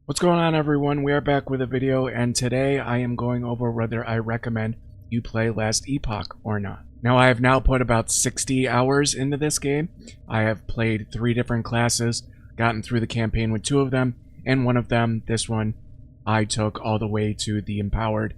What's going on, everyone? We are back with a video, and today I am going over whether I recommend you play Last Epoch or not. Now, I have now put about 60 hours into this game. I have played 3 different classes, gotten through the campaign with 2 of them, and one of them, this one, I took all the way to the Empowered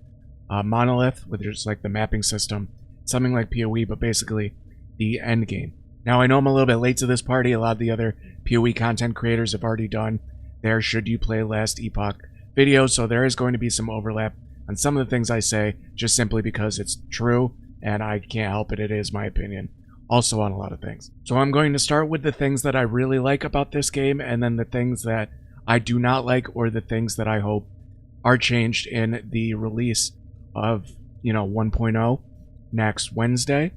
Monolith, which is like the mapping system, something like PoE, but basically the end game. Now, I know I'm a little bit late to this party. A lot of the other PoE content creators have already done their Should You Play Last Epoch videos, so there is going to be some overlap on some of the things I say, just simply because it's true, and I can't help it. It is my opinion, also on a lot of things. So I'm going to start with the things that I really like about this game, and then the things that I do not like, or the things that I hope are changed in the release of, 1.0 next Wednesday.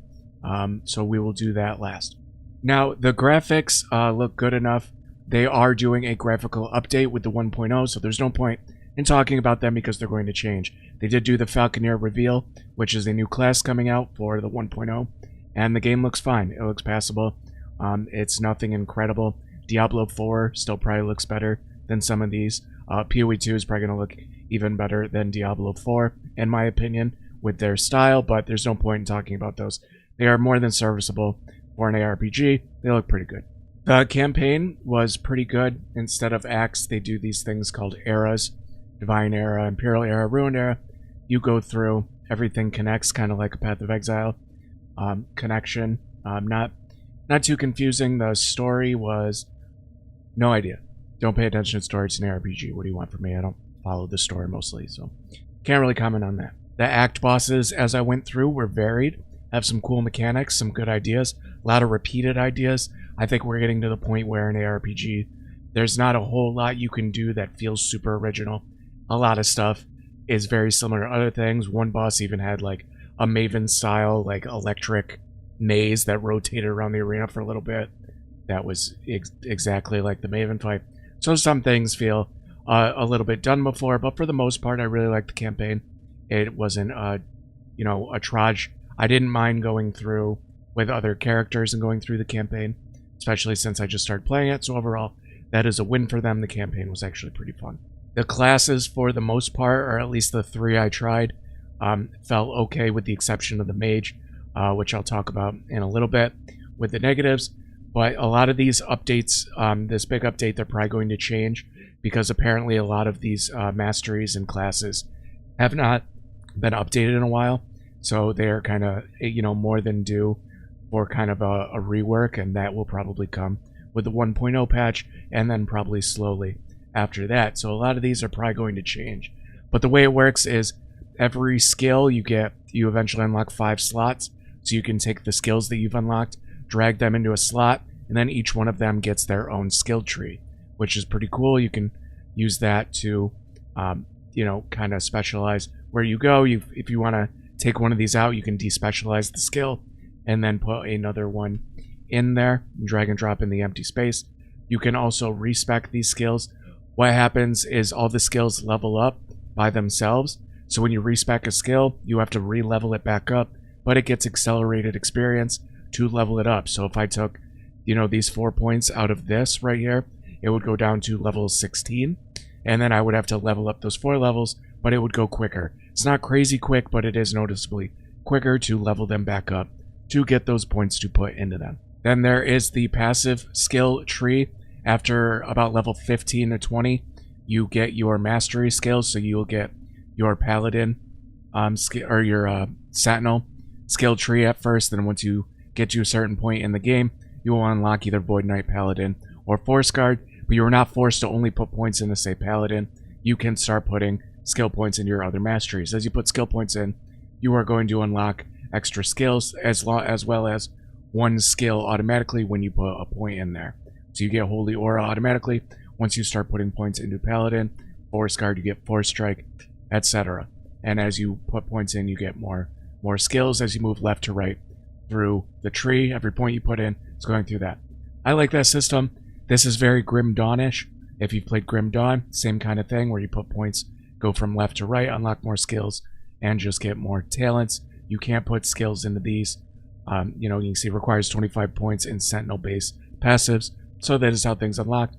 So we will do that last. Now, the graphics look good enough. They are doing a graphical update with the 1.0, so there's no point in talking about them because they're going to change. They did do the Falconeer reveal, which is a new class coming out for the 1.0, and the game looks fine. It looks passable. It's nothing incredible. Diablo 4 still probably looks better than some of these. PoE 2 is probably going to look even better than Diablo 4, in my opinion, with their style, but there's no point in talking about those. They are more than serviceable for an ARPG. They look pretty good. The campaign was pretty good. Instead of acts, they do these things called eras. Divine Era, Imperial Era, Ruined Era. You go through, everything connects, kind of like a Path of Exile connection. Not too confusing. The story was, no idea. Don't pay attention to the story. It's an RPG. What do you want from me? I don't follow the story mostly, so can't really comment on that. The act bosses, as I went through, were varied. Have some cool mechanics, some good ideas, a lot of repeated ideas. I think we're getting to the point where in ARPG, there's not a whole lot you can do that feels super original. A lot of stuff is very similar to other things. One boss even had like a Maven style, like electric maze that rotated around the arena for a little bit. That was exactly like the Maven fight. So some things feel a little bit done before, but for the most part, I really liked the campaign. It wasn't, a trudge. I didn't mind going through with other characters and going through the campaign, especially since I just started playing it. So overall, that is a win for them. The campaign was actually pretty fun. The classes, for the most part, or at least the 3 I tried, felt okay with the exception of the mage, which I'll talk about in a little bit with the negatives. But a lot of these updates, this big update, they're probably going to change because apparently a lot of these masteries and classes have not been updated in a while. So they're kind of, more than due for kind of a rework, and that will probably come with the 1.0 patch, and then probably slowly after that. So a lot of these are probably going to change. But the way it works is every skill you eventually unlock 5 slots. So you can take the skills that you've unlocked, drag them into a slot, and then each one of them gets their own skill tree, which is pretty cool. You can use that to, kind of specialize where you go. If you want to take one of these out, you can despecialize the skill and then put another one in there, drag and drop in the empty space. You can also respec these skills. What happens is all the skills level up by themselves. So when you respec a skill, you have to re-level it back up, but it gets accelerated experience to level it up. So if I took, these 4 points out of this right here, it would go down to level 16, and then I would have to level up those 4 levels, but it would go quicker. It's not crazy quick, but it is noticeably quicker to level them back up to get those points to put into them. Then there is the passive skill tree. After about level 15 to 20, you get your mastery skills, so you'll get your paladin or your sentinel skill tree at first. Then once you get to a certain point in the game, you will unlock either Void Knight, Paladin, or Force Guard, but you are not forced to only put points into, say, Paladin. You can start putting skill points into your other masteries. As you put skill points in, you are going to unlock extra skills as well as one skill automatically when you put a point in there. So you get Holy Aura automatically once you start putting points into Paladin. Force Guard, you get Force Strike, etc. And as you put points in, you get more skills as you move left to right through the tree. Every point you put in is going through that. I like that system. This is very Grim Dawn-ish. If you've played Grim Dawn, same kind of thing where you put points, go from left to right, unlock more skills, and just get more talents. You can't put skills into these. You can see it requires 25 points in Sentinel-based passives. So that is how things unlock.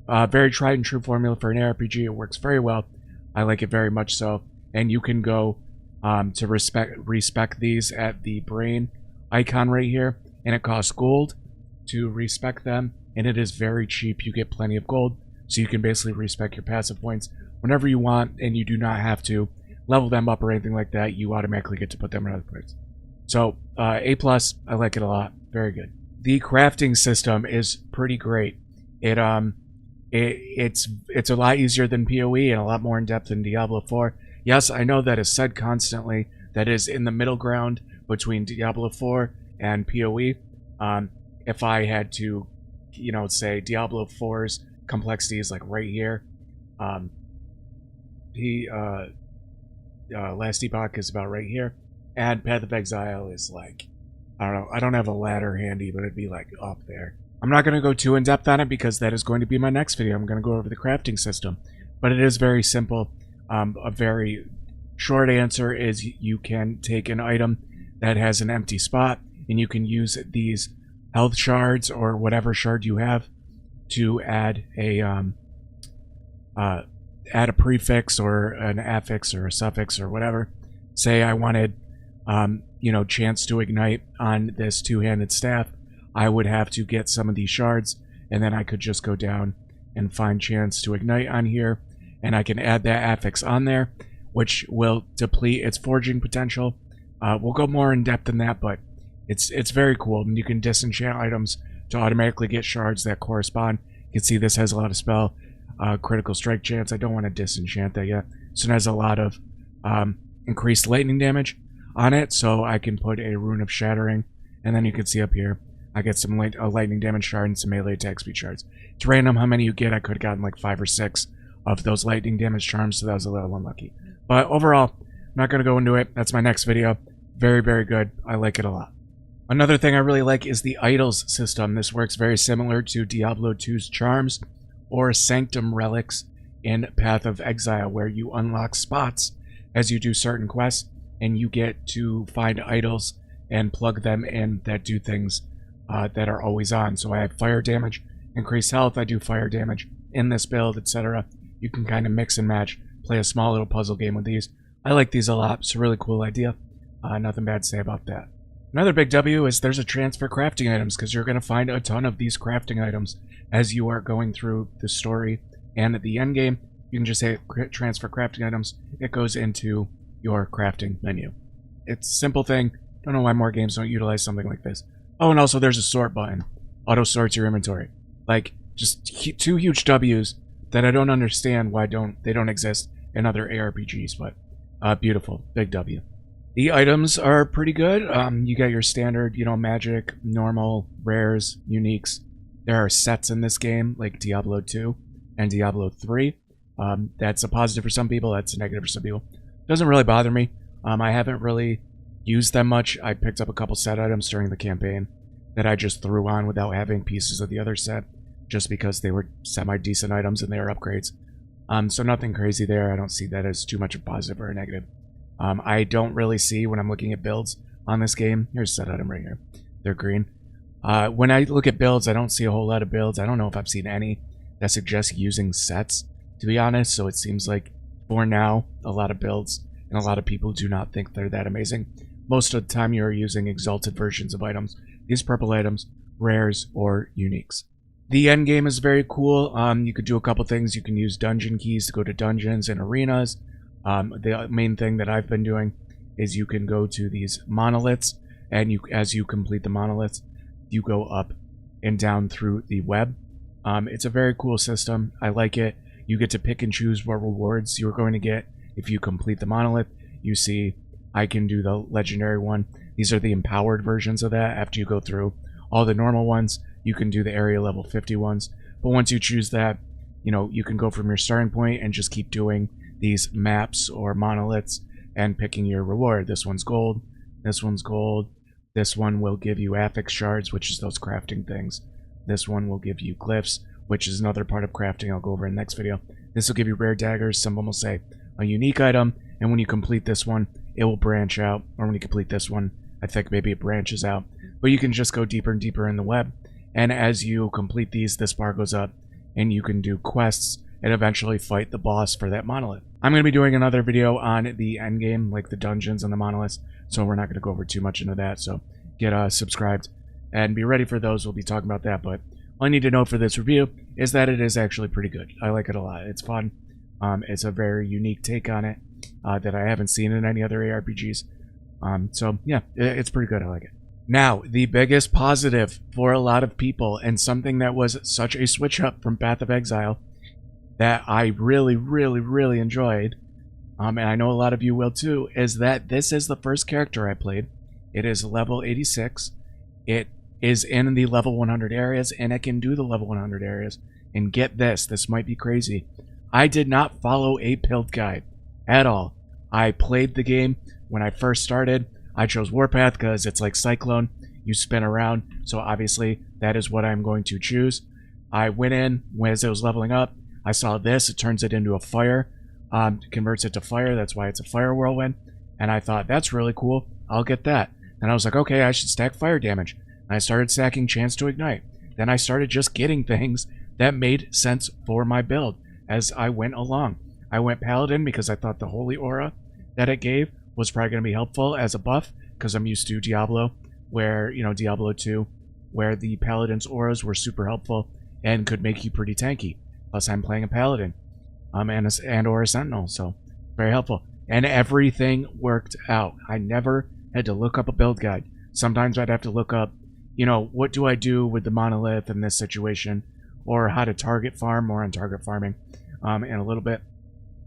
Very tried and true formula for an ARPG. It works very well. I like it very much so. And you can go to respec these at the brain icon right here, and it costs gold to respec them, and it is very cheap. You get plenty of gold, so you can basically respec your passive points whenever you want, and you do not have to level them up or anything like that. You automatically get to put them in other places. So A+, I like it a lot. Very good. The crafting system is pretty great. It's a lot easier than PoE and a lot more in depth than Diablo 4. Yes, I know that is said constantly. That is in the middle ground between Diablo 4 and PoE. If I had to, say Diablo 4's complexity is like right here. Last Epoch is about right here, and Path of Exile is like, I don't know. I don't have a ladder handy, but it'd be like up there. I'm not going to go too in depth on it because that is going to be my next video. I'm going to go over the crafting system, but it is very simple. A very short answer is you can take an item that has an empty spot, and you can use these health shards or whatever shard you have to add a prefix or an affix or a suffix or whatever. Say I wanted, chance to ignite on this two-handed staff. I would have to get some of these shards, and then I could just go down and find chance to ignite on here, and I can add that affix on there, which will deplete its forging potential. We'll go more in depth than that, but it's very cool. And you can disenchant items to automatically get shards that correspond. You can see this has a lot of spell critical strike chance. I don't want to disenchant that yet. So it has a lot of increased lightning damage on it, so I can put a rune of shattering, and then you can see up here I get some lightning damage shard and some melee attack speed shards. It's random how many you get. I could have gotten like 5 or 6 of those lightning damage charms, so that was a little unlucky. But overall, I'm not going to go into it. That's my next video. Very, very good. I like it a lot. Another thing I really like is the idols system. This works very similar to Diablo 2's charms or Sanctum relics in Path of Exile, where you unlock spots as you do certain quests, and you get to find idols and plug them in that do things that are always on. So I have fire damage, increased health, I do fire damage in this build, etc. You can kind of mix and match, play a small little puzzle game with these. I like these a lot. It's a really cool idea. Nothing bad to say about that. Another big W is there's a transfer crafting items, because you're going to find a ton of these crafting items as you are going through the story. And at the end game, you can just say transfer crafting items. It goes into your crafting menu. It's a simple thing. Don't know why more games don't utilize something like this. Oh, and also there's a sort button. Auto sorts your inventory. Like, just 2 huge W's that I don't understand why they don't exist in other ARPGs, but beautiful. Big W. The items are pretty good. You got your standard, magic, normal, rares, uniques. There are sets in this game, like Diablo 2 and Diablo 3. That's a positive for some people, that's a negative for some people. Doesn't really bother me. I haven't really used them much. I picked up a couple set items during the campaign that I just threw on without having pieces of the other set, just because they were semi-decent items and they are upgrades. So nothing crazy there. I don't see that as too much of a positive or a negative. I don't really see, when I'm looking at builds on this game, here's a set item right here. They're green. When I look at builds, I don't see a whole lot of builds. I don't know if I've seen any that suggest using sets, to be honest. So it seems like, for now, a lot of builds and a lot of people do not think they're that amazing. Most of the time you're using exalted versions of items. These purple items, rares, or uniques. The end game is very cool. You could do a couple things. You can use dungeon keys to go to dungeons and arenas. The main thing that I've been doing is you can go to these monoliths, and as you complete the monoliths, you go up and down through the web. It's a very cool system. I like it. You get to pick and choose what rewards you're going to get if you complete the monolith. You see, I can do the legendary one. These are the empowered versions of that. After you go through all the normal ones, you can do the area level 50 ones. But once you choose that, you can go from your starting point and just keep doing these maps or monoliths and picking your reward. This one's gold. This one's gold. This one will give you affix shards, which is those crafting things. This one will give you glyphs, which is another part of crafting I'll go over in the next video. This will give you rare daggers. Some of them will say a unique item, and when you complete this one, it will branch out. Or when you complete this one, I think maybe it branches out. But you can just go deeper and deeper in the web. And as you complete these, this bar goes up. and you can do quests and eventually fight the boss for that monolith. I'm going to be doing another video on the endgame, like the dungeons and the monoliths, so we're not going to go over too much into that, so get subscribed and be ready for those. We'll be talking about that, but all I need to know for this review is that it is actually pretty good. I like it a lot. It's fun. It's a very unique take on it that I haven't seen in any other ARPGs. So yeah, it's pretty good. I like it. Now, the biggest positive for a lot of people, and something that was such a switch up from Path of Exile that I really, really, really enjoyed, and I know a lot of you will too, is that this is the first character I played. It is level 86. It is in the level 100 areas, and it can do the level 100 areas. And get this might be crazy. I did not follow a build guide at all. I played the game when I first started. I chose Warpath because it's like Cyclone. You spin around, so obviously that is what I'm going to choose. I went in as it was leveling up. I saw this. It turns it into a fire. Converts it to fire. That's why it's a fire whirlwind. And I thought, that's really cool. I'll get that. And I was like, okay, I should stack fire damage. And I started stacking chance to ignite. Then I started just getting things that made sense for my build as I went along. I went Paladin because I thought the holy aura that it gave was probably going to be helpful as a buff, because I'm used to Diablo, where, you know, Diablo 2, where the Paladin's auras were super helpful and could make you pretty tanky. Plus, I'm playing a Paladin and or a Sentinel, so very helpful. And everything worked out. I never had to look up a build guide. Sometimes I'd have to look up, you know, what do I do with the monolith in this situation, or how to target farm, more on target farming in a little bit.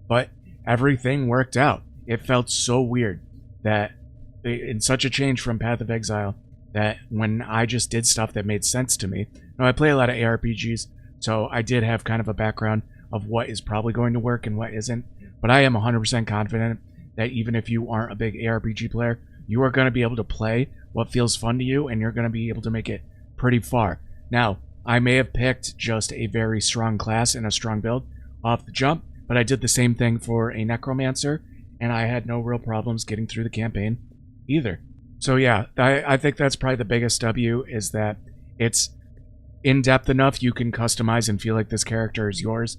But everything worked out. It felt so weird that in such a change from Path of Exile that when I just did stuff that made sense to me. Now, I play a lot of ARPGs, so I did have kind of a background of what is probably going to work and what isn't. But I am 100% confident that even if you aren't a big ARPG player, you are going to be able to play what feels fun to you, and you're going to be able to make it pretty far. Now, I may have picked just a very strong class and a strong build off the jump, but I did the same thing for a Necromancer, and I had no real problems getting through the campaign either. So yeah, I think that's probably the biggest W, is that it's in-depth enough you can customize and feel like this character is yours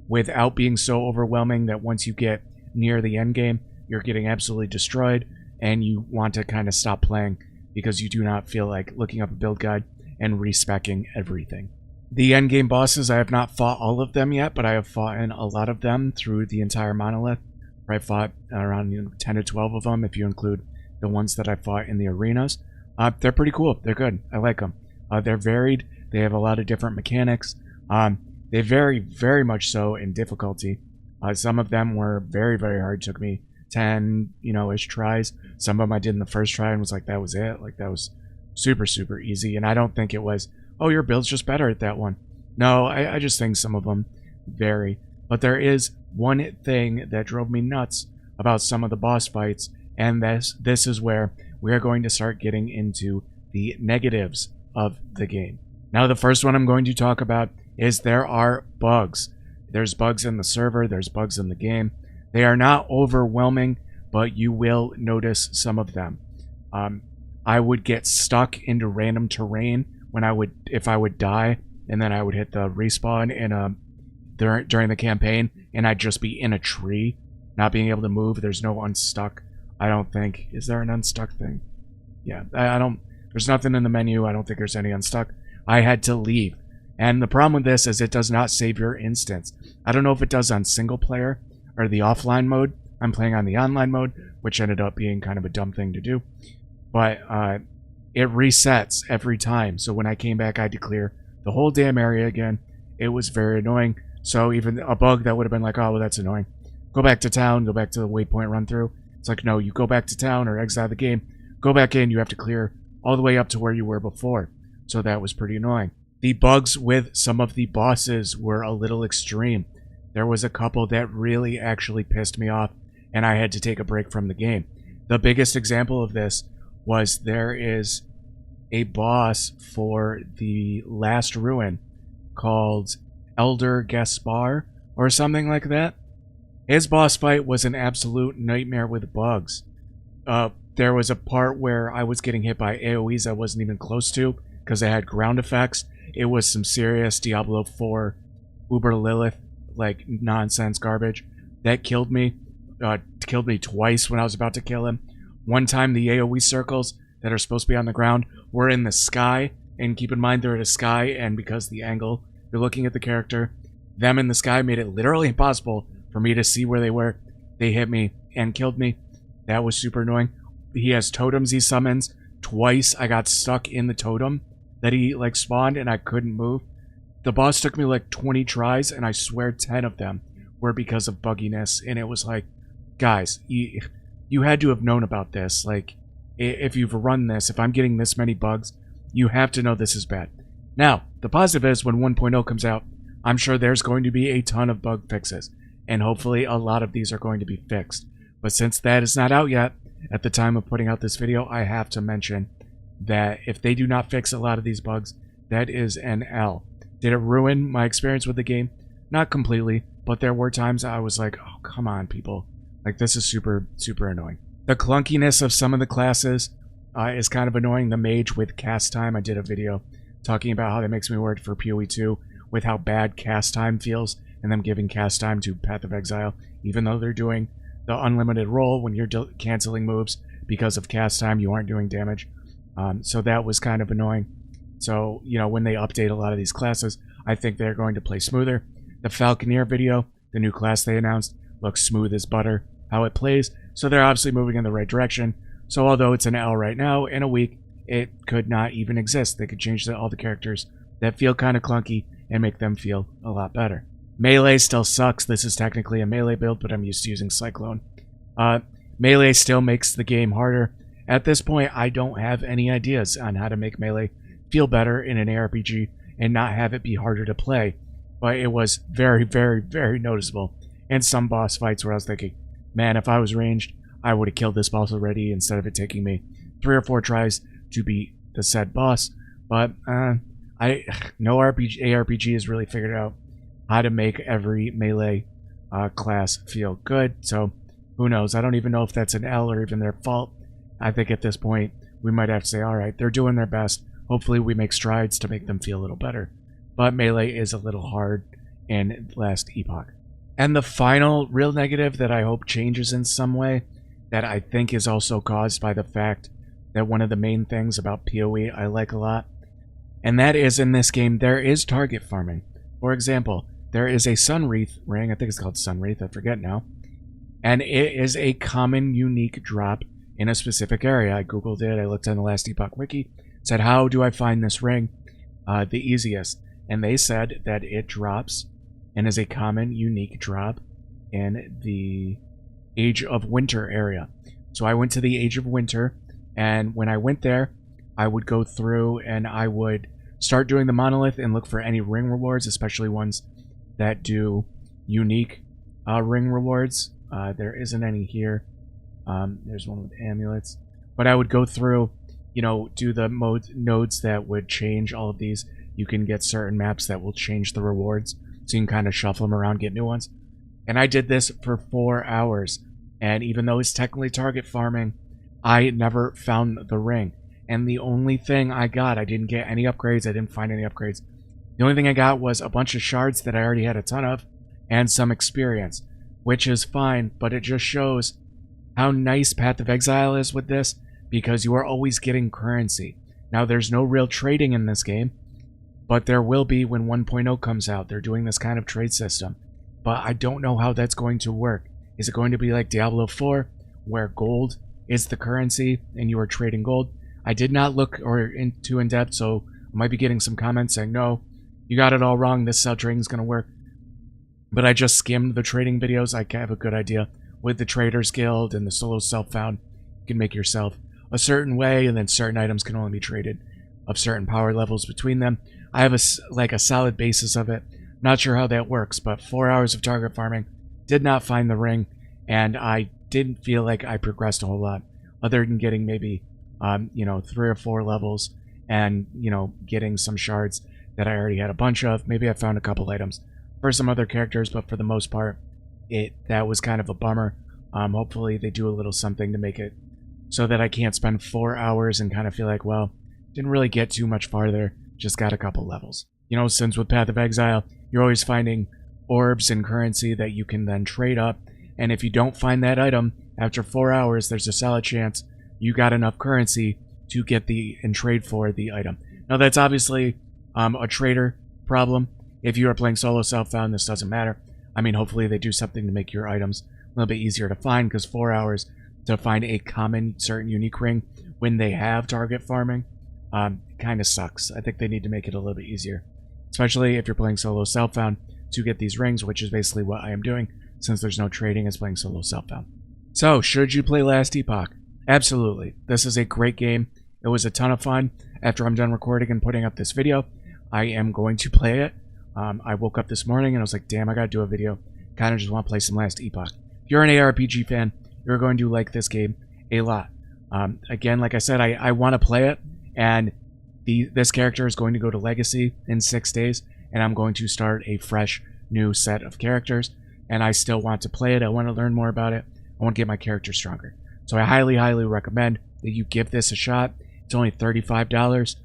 without being so overwhelming that once you get near the end game, you're getting absolutely destroyed and you want to kind of stop playing because you do not feel like looking up a build guide and respecking everything. The end game bosses, I have not fought all of them yet, but I have fought in a lot of them through the entire monolith. I fought around 10 to 12 of them if you include the ones that I fought in the arenas. They're pretty cool. They're good. I like them. They're varied. They have a lot of different mechanics. They vary very much so in difficulty. Some of them were very, very hard. Took me 10, ish tries. Some of them I did in the first try and was like, that was it. Like, that was super, super easy. And I don't think it was, oh, your build's just better at that one. No, I just think some of them vary. But there is one thing that drove me nuts about some of the boss fights, and this is where we are going to start getting into the negatives of the game. Now, the first one I'm going to talk about is there are bugs. There's bugs in the server, there's bugs in the game. They are not overwhelming, but you will notice some of them. I would get stuck into random terrain if I would die, and then I would hit the respawn during the campaign, and I'd just be in a tree, not being able to move. There's no unstuck, I don't think. Is there an unstuck thing? Yeah, I don't. There's nothing in the menu. I don't think there's any unstuck. I had to leave. And the problem with this is it does not save your instance. I don't know if it does on single player or the offline mode. I'm playing on the online mode, which ended up being kind of a dumb thing to do. But it resets every time. So when I came back, I had to clear the whole damn area again. It was very annoying. So even a bug that would have been like, oh, well, that's annoying. Go back to town, go back to the waypoint run through. It's like, no, you go back to town or exit the game. Go back in, you have to clear all the way up to where you were before. So that was pretty annoying. The bugs with some of the bosses were a little extreme. There was a couple that really actually pissed me off, and I had to take a break from the game. The biggest example of this was there is a boss for the last ruin called Elder Gaspar or something like that. His boss fight was an absolute nightmare with bugs. There was a part where I was getting hit by AoEs I wasn't even close to because I had ground effects. It was some serious Diablo 4 Uber Lilith, like, nonsense garbage. That killed me. Killed me twice when I was about to kill him. One time, the AoE circles that are supposed to be on the ground were in the sky. And keep in mind, they're at a sky, and because the angle you're looking at the character, them in the sky made it literally impossible for me to see where they were. They hit me and killed me. That was super annoying. He has totems he summons. Twice I got stuck in the totem that he like spawned and I couldn't move. The boss took me like 20 tries and I swear 10 of them were because of bugginess. And it was like, guys, you had to have known about this. Like, if you've run this, if I'm getting this many bugs, you have to know this is bad. Now, the positive is when 1.0 comes out, I'm sure there's going to be a ton of bug fixes. And hopefully a lot of these are going to be fixed. But since that is not out yet, at the time of putting out this video, I have to mention that if they do not fix a lot of these bugs, that is an L. Did it ruin my experience with the game? Not completely, but there were times I was like, oh, come on, people. Like, this is super, super annoying. The clunkiness of some of the classes is kind of annoying. The mage with cast time, I did a video talking about how that makes me worried for PoE 2 with how bad cast time feels and them giving cast time to Path of Exile, even though they're doing the unlimited roll when you're canceling moves because of cast time, you aren't doing damage. So that was kind of annoying. So, you know, when they update a lot of these classes, I think they're going to play smoother. The Falconeer video, the new class they announced, looks smooth as butter, how it plays. So they're obviously moving in the right direction. So although it's an L right now, in a week, it could not even exist. They could change all the characters that feel kind of clunky and make them feel a lot better. Melee still sucks. This is technically a melee build, but I'm used to using Cyclone. Melee still makes the game harder. At this point, I don't have any ideas on how to make Melee feel better in an ARPG and not have it be harder to play. But it was very, very, very noticeable in some boss fights where I was thinking, man, if I was ranged, I would have killed this boss already instead of it taking me 3 or 4 tries to beat the said boss. But no ARPG has really figured out how to make every melee class feel good. So who knows? I don't even know if that's an L or even their fault. I think at this point we might have to say, all right, they're doing their best. Hopefully we make strides to make them feel a little better. But melee is a little hard in last Epoch. And the final real negative that I hope changes in some way, that I think is also caused by the fact that one of the main things about PoE I like a lot, and that is in this game there is target farming. For example, there is a Sunwreath ring, I think it's called Sunwreath, I forget now, and it is a common unique drop in a specific area. I googled it, I looked on the last Epoch wiki, said how do I find this ring the easiest, and they said that it drops and is a common unique drop in the Age of Winter area. So I went to the Age of Winter, and when I went there, I would go through and I would start doing the Monolith and look for any ring rewards, especially ones that do unique ring rewards. There isn't any here. There's one with amulets. But I would go through, you know, do the nodes that would change all of these. You can get certain maps that will change the rewards, so you can kind of shuffle them around, get new ones. And I did this for 4 hours. And even though it's technically target farming, I never found the ring. And the only thing I got, I didn't get any upgrades, I didn't find any upgrades. The only thing I got was a bunch of shards that I already had a ton of, and some experience, which is fine, but it just shows how nice Path of Exile is with this, because you are always getting currency. Now, there's no real trading in this game, but there will be when 1.0 comes out. They're doing this kind of trade system, but I don't know how that's going to work. Is it going to be like Diablo 4, where gold is the currency and you are trading gold? I did not look too in depth, so I might be getting some comments saying, no, you got it all wrong, this is how trading is going to work. But I just skimmed the trading videos. I have a good idea. With the Traders Guild and the solo self-found, you can make yourself a certain way, and then certain items can only be traded of certain power levels between them. I have a solid basis of it. Not sure how that works, but 4 hours of target farming, did not find the ring, and I didn't feel like I progressed a whole lot, other than getting maybe, 3 or 4 levels, and, getting some shards that I already had a bunch of. Maybe I found a couple items for some other characters, but for the most part, that was kind of a bummer. Hopefully they do a little something to make it so that I can't spend 4 hours and kind of feel like, well, didn't really get too much farther, just got a couple levels. you know, since with Path of Exile, you're always finding orbs and currency that you can then trade up. And if you don't find that item after 4 hours, there's a solid chance you got enough currency to get and trade for the item. Now, that's obviously a trader problem. If you are playing solo self-found, this doesn't matter. I mean, hopefully they do something to make your items a little bit easier to find, because 4 hours to find a common certain unique ring when they have target farming kind of sucks. I think they need to make it a little bit easier, especially if you're playing solo self-found, to get these rings, which is basically what I am doing since there's no trading as playing solo self-found. So, should you play Last Epoch? Absolutely. This is a great game. It was a ton of fun. After I'm done recording and putting up this video, I am going to play it. I woke up this morning and I was like, damn, I gotta do a video. Kind of just want to play some Last Epoch. If you're an ARPG fan, you're going to like this game a lot. Again, like I said, I want to play it, and this character is going to go to Legacy in 6 days, and I'm going to start a fresh new set of characters, and I still want to play it. I want to learn more about it. I want to get my character stronger. So I highly, highly recommend that you give this a shot. It's only $35.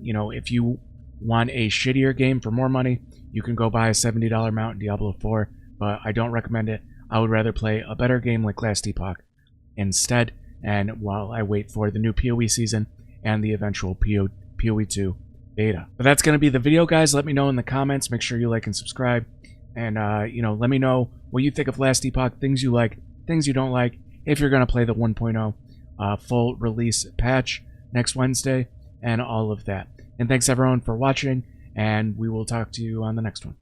You know, if you want a shittier game for more money, you can go buy a $70 mount in Diablo 4, but I don't recommend it. I would rather play a better game like Last Epoch instead, and while I wait for the new PoE season and the eventual PoE 2 beta. But that's going to be the video, guys. Let me know in the comments. Make sure you like and subscribe, and you know, let me know what you think of Last Epoch, things you like, things you don't like, if you're going to play the 1.0 full release patch next Wednesday, and all of that. And thanks everyone for watching, and we will talk to you on the next one.